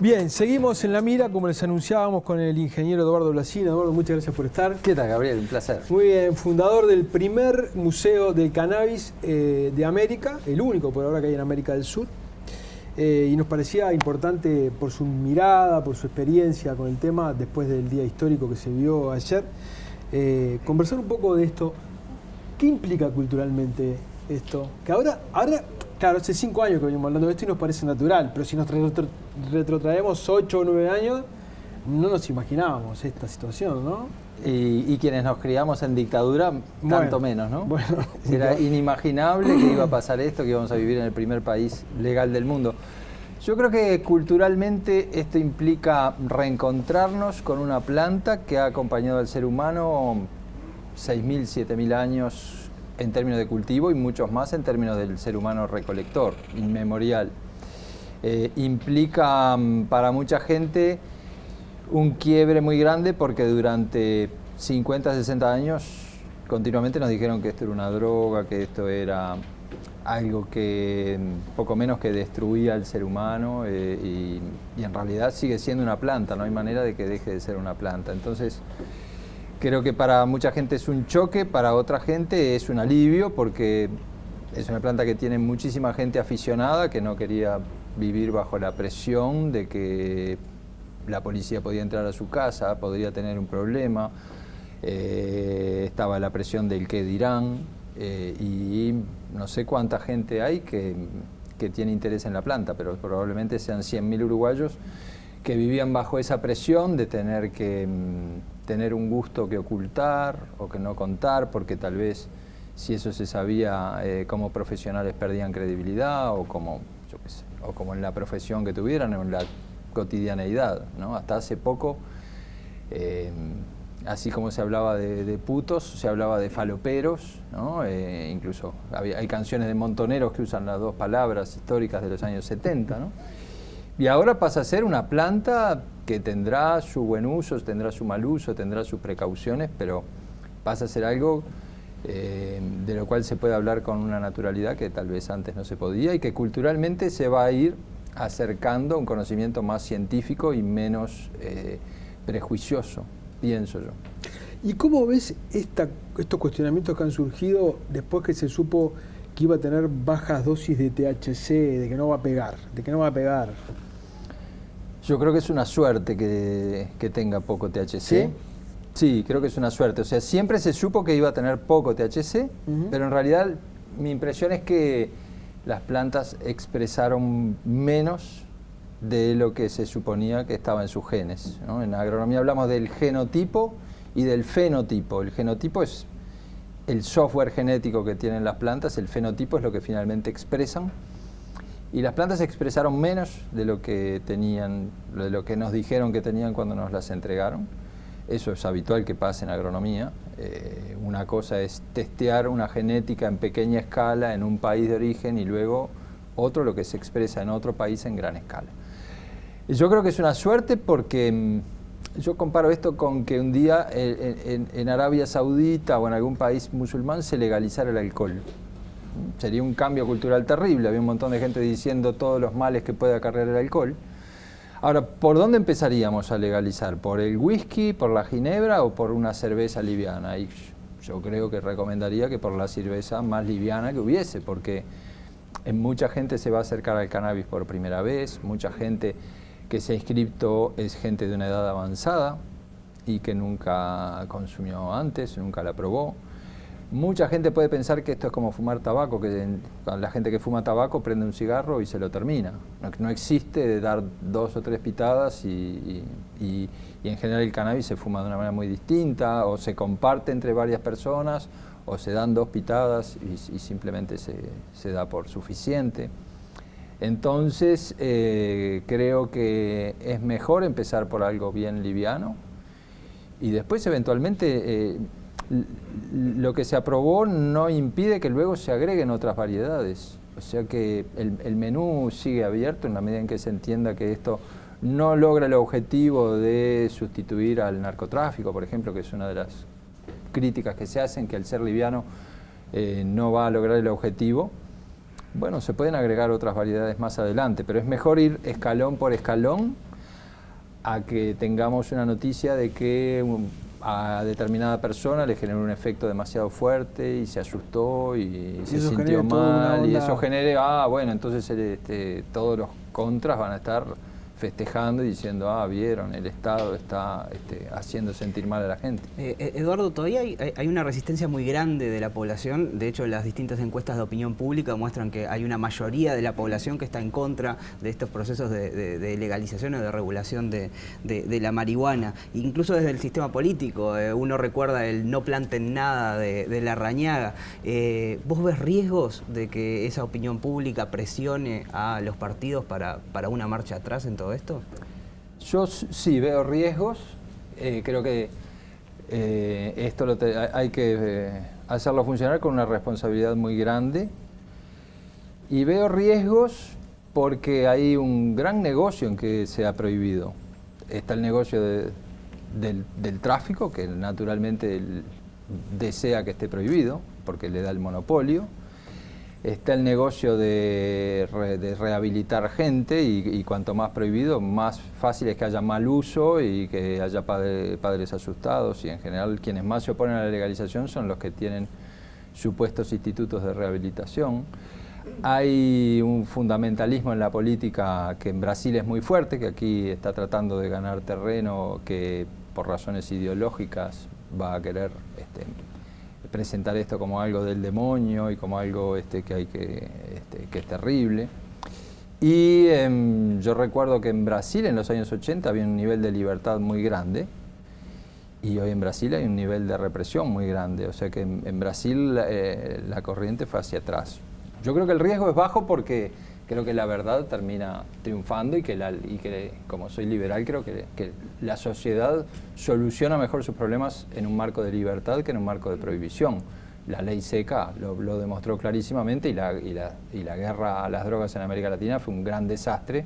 Bien, seguimos en La Mira, como les anunciábamos, con el ingeniero Eduardo Blasina. Eduardo, muchas gracias por estar. ¿Qué tal, Gabriel? Un placer. Muy bien, fundador del primer museo del cannabis de América, el único por ahora que hay en América del Sur. Y nos parecía importante por su mirada, por su experiencia con el tema, después del día histórico que se vio ayer, conversar un poco de esto. ¿Qué implica culturalmente esto? Que ahora, claro, hace 5 años que venimos hablando de esto y nos parece natural, pero si nos retrotraemos 8 o 9 años, no nos imaginábamos esta situación, ¿no? Y quienes nos criamos en dictadura, tanto menos, ¿no? Bueno, era inimaginable que iba a pasar esto, que íbamos a vivir en el primer país legal del mundo. Yo creo que culturalmente esto implica reencontrarnos con una planta que ha acompañado al ser humano 6.000, 7.000 años en términos de cultivo y muchos más en términos del ser humano recolector, inmemorial. Implica para mucha gente un quiebre muy grande porque durante 50, 60 años continuamente nos dijeron que esto era una droga, que esto era algo que poco menos que destruía al ser humano y en realidad sigue siendo una planta, no hay manera de que deje de ser una planta. Entonces creo que para mucha gente es un choque, para otra gente es un alivio porque es una planta que tiene muchísima gente aficionada que no quería vivir bajo la presión de que la policía podía entrar a su casa, podría tener un problema, estaba la presión del qué dirán y no sé cuánta gente hay que tiene interés en la planta, pero probablemente sean 100.000 uruguayos que vivían bajo esa presión de tener que tener un gusto que ocultar o que no contar, porque tal vez si eso se sabía como profesionales perdían credibilidad o como, yo qué sé, o como en la profesión que tuvieran o en la cotidianeidad, ¿no? Hasta hace poco, así como se hablaba de putos, se hablaba de faloperos, ¿no? Incluso hay canciones de montoneros que usan las dos palabras históricas de los años 70, ¿no? Y ahora pasa a ser una planta que tendrá su buen uso, tendrá su mal uso, tendrá sus precauciones, pero pasa a ser algo de lo cual se puede hablar con una naturalidad que tal vez antes no se podía y que culturalmente se va a ir acercando a un conocimiento más científico y menos prejuicioso, pienso yo. ¿Y cómo ves estos cuestionamientos que han surgido después que se supo que iba a tener bajas dosis de THC, de que no va a pegar, Yo creo que es una suerte que tenga poco THC. ¿Sí? Sí, creo que es una suerte. O sea, siempre se supo que iba a tener poco THC, pero en realidad mi impresión es que las plantas expresaron menos de lo que se suponía que estaba en sus genes, ¿no? En agronomía hablamos del genotipo y del fenotipo. El genotipo es el software genético que tienen las plantas, el fenotipo es lo que finalmente expresan. Y las plantas expresaron menos de lo que tenían, de lo que nos dijeron que tenían cuando nos las entregaron. Eso es habitual que pase en agronomía. Una cosa es testear una genética en pequeña escala en un país de origen y luego otro lo que se expresa en otro país en gran escala. Yo creo que es una suerte porque yo comparo esto con que un día en Arabia Saudita o en algún país musulmán se legalizara el alcohol. Sería un cambio cultural terrible, había un montón de gente diciendo todos los males que puede acarrear el alcohol. Ahora, ¿por dónde empezaríamos a legalizar? ¿Por el whisky, por la ginebra o por una cerveza liviana? Y yo creo que recomendaría que por la cerveza más liviana que hubiese, porque mucha gente se va a acercar al cannabis por primera vez, mucha gente que se ha inscrito es gente de una edad avanzada y que nunca consumió antes, nunca la probó. Mucha gente puede pensar que esto es como fumar tabaco, que la gente que fuma tabaco prende un cigarro y se lo termina. No existe de dar 2 o 3 pitadas y en general el cannabis se fuma de una manera muy distinta o se comparte entre varias personas o se dan 2 pitadas y simplemente se da por suficiente. Entonces creo que es mejor empezar por algo bien liviano y después eventualmente lo que se aprobó no impide que luego se agreguen otras variedades. O sea que el menú sigue abierto en la medida en que se entienda que esto no logra el objetivo de sustituir al narcotráfico, por ejemplo, que es una de las críticas que se hacen, que al ser liviano no va a lograr el objetivo. Bueno, se pueden agregar otras variedades más adelante, pero es mejor ir escalón por escalón a que tengamos una noticia de que a determinada persona le generó un efecto demasiado fuerte y se asustó y se sintió mal, y eso genere, bueno, entonces todos los contras van a estar festejando y diciendo, vieron, el Estado está haciendo sentir mal a la gente. Eduardo, todavía hay una resistencia muy grande de la población. De hecho, las distintas encuestas de opinión pública muestran que hay una mayoría de la población que está en contra de estos procesos de legalización o de regulación de la marihuana. Incluso desde el sistema político, uno recuerda el no planten nada de Larrañaga. ¿Vos ves riesgos de que esa opinión pública presione a los partidos para una marcha atrás en todo esto? Yo sí veo riesgos. Creo que esto hay que hacerlo funcionar con una responsabilidad muy grande. Y veo riesgos porque hay un gran negocio en que se ha prohibido. Está el negocio del tráfico, que naturalmente desea que esté prohibido, porque le da el monopolio. Está el negocio de rehabilitar gente y cuanto más prohibido, más fácil es que haya mal uso y que haya padres asustados, y en general quienes más se oponen a la legalización son los que tienen supuestos institutos de rehabilitación. Hay un fundamentalismo en la política que en Brasil es muy fuerte, que aquí está tratando de ganar terreno, que por razones ideológicas va a querer presentar esto como algo del demonio y como algo que es terrible. Y yo recuerdo que en Brasil en los años 80 había un nivel de libertad muy grande, y hoy en Brasil hay un nivel de represión muy grande, o sea que en Brasil la corriente fue hacia atrás. Yo creo que el riesgo es bajo porque creo que la verdad termina triunfando y que como soy liberal, creo que la sociedad soluciona mejor sus problemas en un marco de libertad que en un marco de prohibición. La ley seca lo demostró clarísimamente, y la guerra a las drogas en América Latina fue un gran desastre,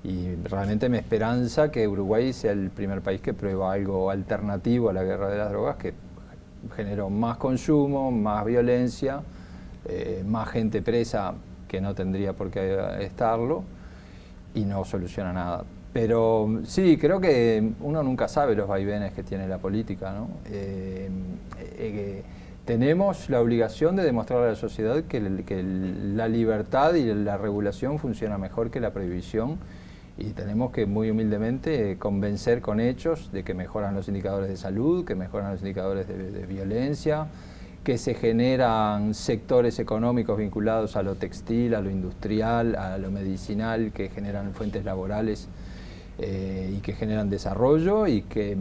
y realmente me esperanza que Uruguay sea el primer país que prueba algo alternativo a la guerra de las drogas, que generó más consumo, más violencia, más gente presa que no tendría por qué estarlo, y no soluciona nada. Pero sí, creo que uno nunca sabe los vaivenes que tiene la política, ¿no? Tenemos la obligación de demostrar a la sociedad que la libertad y la regulación funciona mejor que la prohibición, y tenemos que muy humildemente convencer con hechos de que mejoran los indicadores de salud, que mejoran los indicadores de violencia, que se generan sectores económicos vinculados a lo textil, a lo industrial, a lo medicinal, que generan fuentes laborales y que generan desarrollo, y que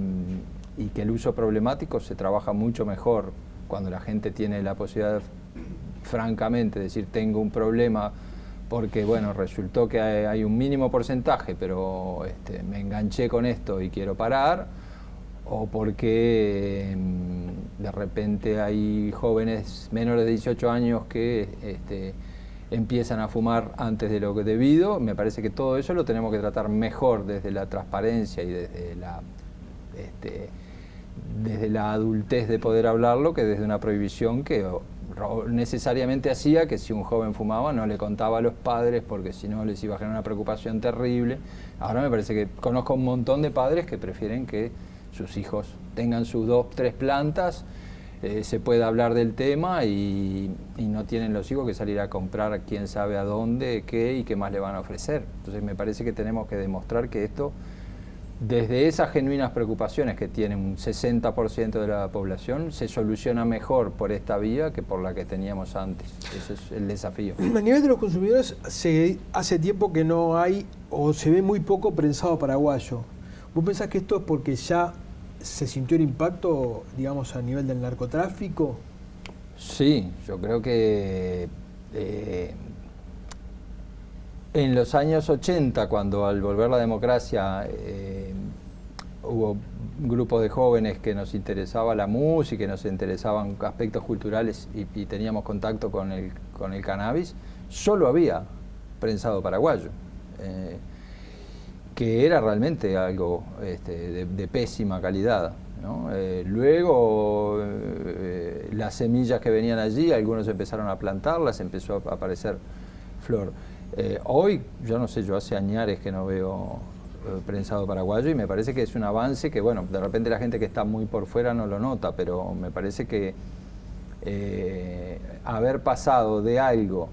el uso problemático se trabaja mucho mejor cuando la gente tiene la posibilidad, francamente, de decir tengo un problema porque, bueno, resultó que hay un mínimo porcentaje, pero me enganché con esto y quiero parar, o porque de repente hay jóvenes menores de 18 años que empiezan a fumar antes de lo debido. Me parece que todo eso lo tenemos que tratar mejor desde la transparencia y desde la adultez de poder hablarlo, que desde una prohibición que necesariamente hacía que si un joven fumaba no le contaba a los padres, porque si no les iba a generar una preocupación terrible. Ahora me parece que conozco un montón de padres que prefieren que sus hijos tengan sus 2, 3 plantas, se pueda hablar del tema, y no tienen los hijos que salir a comprar quién sabe a dónde, qué y qué más le van a ofrecer. Entonces me parece que tenemos que demostrar que esto, desde esas genuinas preocupaciones que tiene un 60% de la población, se soluciona mejor por esta vía que por la que teníamos antes. Ese es el desafío. A nivel de los consumidores, hace tiempo que no hay, o se ve muy poco prensado paraguayo. ¿Vos pensás que esto es porque ya se sintió el impacto, digamos, a nivel del narcotráfico? Sí, yo creo que en los años 80, cuando al volver la democracia hubo grupos de jóvenes que nos interesaba la música, que nos interesaban aspectos culturales, y teníamos contacto con el cannabis, solo había prensado paraguayo. Que era realmente algo de pésima calidad, ¿no? Luego las semillas que venían allí, algunos empezaron a plantarlas, empezó a aparecer flor. Hoy, yo no sé, yo hace añares que no veo prensado paraguayo, y me parece que es un avance que, bueno, de repente la gente que está muy por fuera no lo nota, pero me parece que haber pasado de algo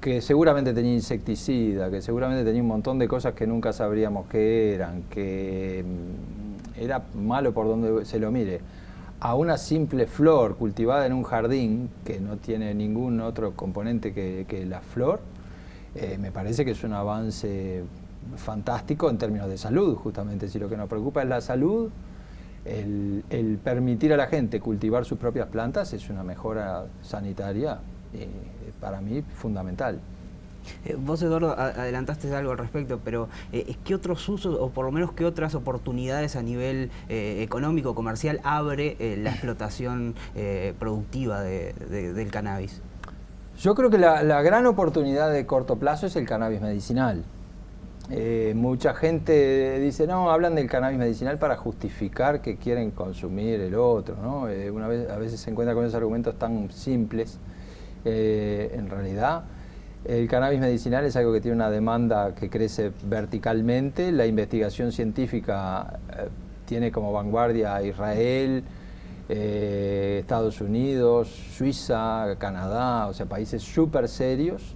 que seguramente tenía insecticida, que seguramente tenía un montón de cosas que nunca sabríamos qué eran, que era malo por donde se lo mire, a una simple flor cultivada en un jardín que no tiene ningún otro componente que la flor, me parece que es un avance fantástico en términos de salud, justamente. Si lo que nos preocupa es la salud, el permitir a la gente cultivar sus propias plantas es una mejora sanitaria, para mí, fundamental. Vos, Eduardo, adelantaste algo al respecto, pero ¿qué otros usos, o por lo menos qué otras oportunidades a nivel económico, comercial, abre la explotación productiva del cannabis? Yo creo que la gran oportunidad de corto plazo es el cannabis medicinal. Mucha gente dice, no, hablan del cannabis medicinal para justificar que quieren consumir el otro, ¿no? A veces se encuentra con esos argumentos tan simples. En realidad, el cannabis medicinal es algo que tiene una demanda que crece verticalmente. La investigación científica tiene como vanguardia a Israel, Estados Unidos, Suiza, Canadá, o sea, países súper serios.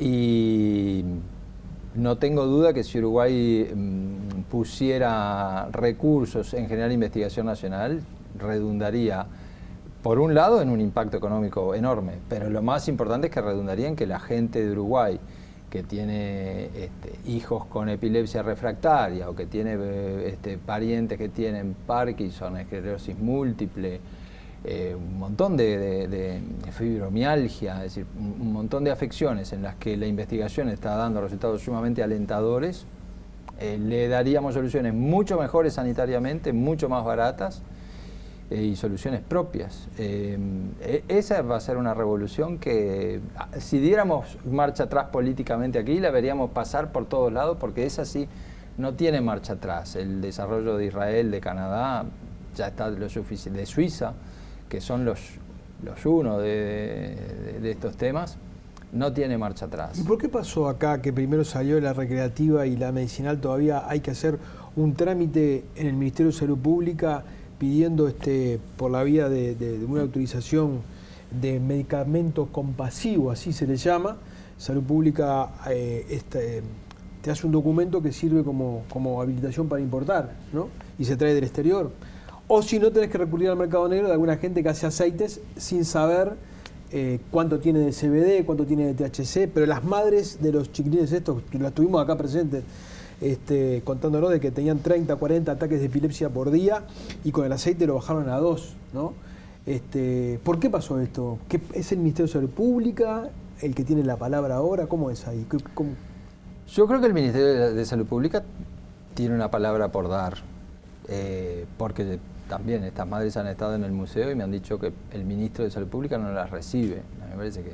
Y no tengo duda que si Uruguay pusiera recursos en general investigación nacional, redundaría, por un lado, en un impacto económico enorme, pero lo más importante es que redundaría en que la gente de Uruguay que tiene hijos con epilepsia refractaria o que tiene parientes que tienen Parkinson, esclerosis múltiple, un montón de fibromialgia, es decir, un montón de afecciones en las que la investigación está dando resultados sumamente alentadores, le daríamos soluciones mucho mejores sanitariamente, mucho más baratas, y soluciones propias. Esa va a ser una revolución que, si diéramos marcha atrás políticamente aquí, la veríamos pasar por todos lados, porque esa sí no tiene marcha atrás. El desarrollo de Israel, de Canadá, ya está lo suficiente, de Suiza, que son los uno de estos temas, no tiene marcha atrás. ¿Y por qué pasó acá que primero salió la recreativa y la medicinal? Todavía hay que hacer un trámite en el Ministerio de Salud Pública pidiendo por la vía de una autorización de medicamentos compasivos, así se le llama. Salud Pública te hace un documento que sirve como habilitación para importar, ¿no? Y se trae del exterior. O si no, tenés que recurrir al mercado negro de alguna gente que hace aceites sin saber cuánto tiene de CBD, cuánto tiene de THC, pero las madres de los chiquilines estos, que las tuvimos acá presentes, contándonos de que tenían 30, 40 ataques de epilepsia por día y con el aceite lo bajaron a 2, ¿no? ¿Por qué pasó esto? ¿Es el Ministerio de Salud Pública el que tiene la palabra ahora? ¿Cómo es ahí? ¿Cómo? Yo creo que el Ministerio de Salud Pública tiene una palabra por dar, porque también estas madres han estado en el museo y me han dicho que el Ministro de Salud Pública no las recibe. Me parece que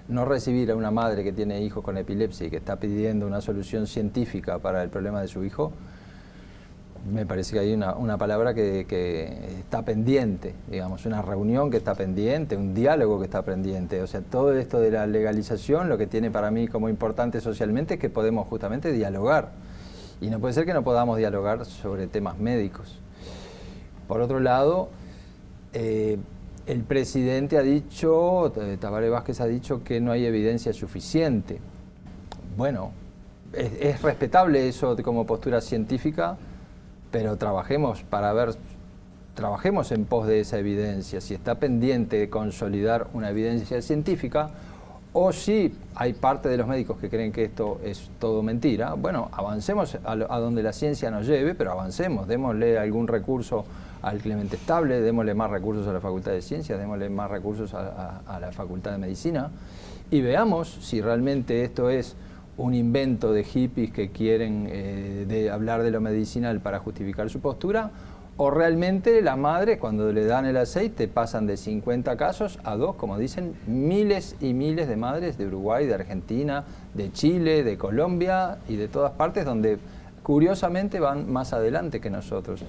no recibir a una madre que tiene hijos con epilepsia y que está pidiendo una solución científica para el problema de su hijo, me parece que hay una palabra que está pendiente, digamos, una reunión que está pendiente, un diálogo que está pendiente. O sea, todo esto de la legalización, lo que tiene para mí como importante socialmente es que podemos justamente dialogar. Y no puede ser que no podamos dialogar sobre temas médicos. Por otro lado, el presidente ha dicho, Tabaré Vázquez ha dicho que no hay evidencia suficiente. Bueno, es respetable eso como postura científica, pero trabajemos en pos de esa evidencia. Si está pendiente de consolidar una evidencia científica, o si hay parte de los médicos que creen que esto es todo mentira, bueno, avancemos a donde la ciencia nos lleve, pero avancemos, démosle algún recurso al Clemente Estable, démosle más recursos a la Facultad de Ciencias, démosle más recursos a la Facultad de Medicina, y veamos si realmente esto es un invento de hippies que quieren hablar de lo medicinal para justificar su postura, o realmente las madres, cuando le dan el aceite, pasan de 50 casos a 2, como dicen, miles y miles de madres de Uruguay, de Argentina, de Chile, de Colombia y de todas partes, donde curiosamente van más adelante que nosotros.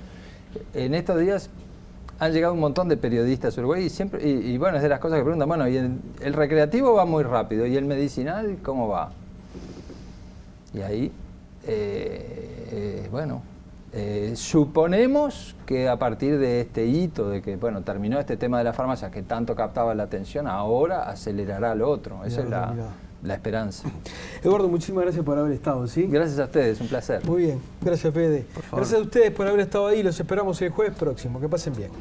En estos días han llegado un montón de periodistas a Uruguay y bueno, es de las cosas que preguntan, bueno, y el recreativo va muy rápido, ¿y el medicinal cómo va? Y ahí bueno, suponemos que a partir de este hito, de que bueno, terminó este tema de la farmacia que tanto captaba la atención, ahora acelerará lo otro. Esa es la esperanza. Eduardo, muchísimas gracias por haber estado, ¿sí? Gracias a ustedes, un placer. Muy bien, gracias Fede. Gracias a ustedes por haber estado ahí, los esperamos el jueves próximo. Que pasen bien.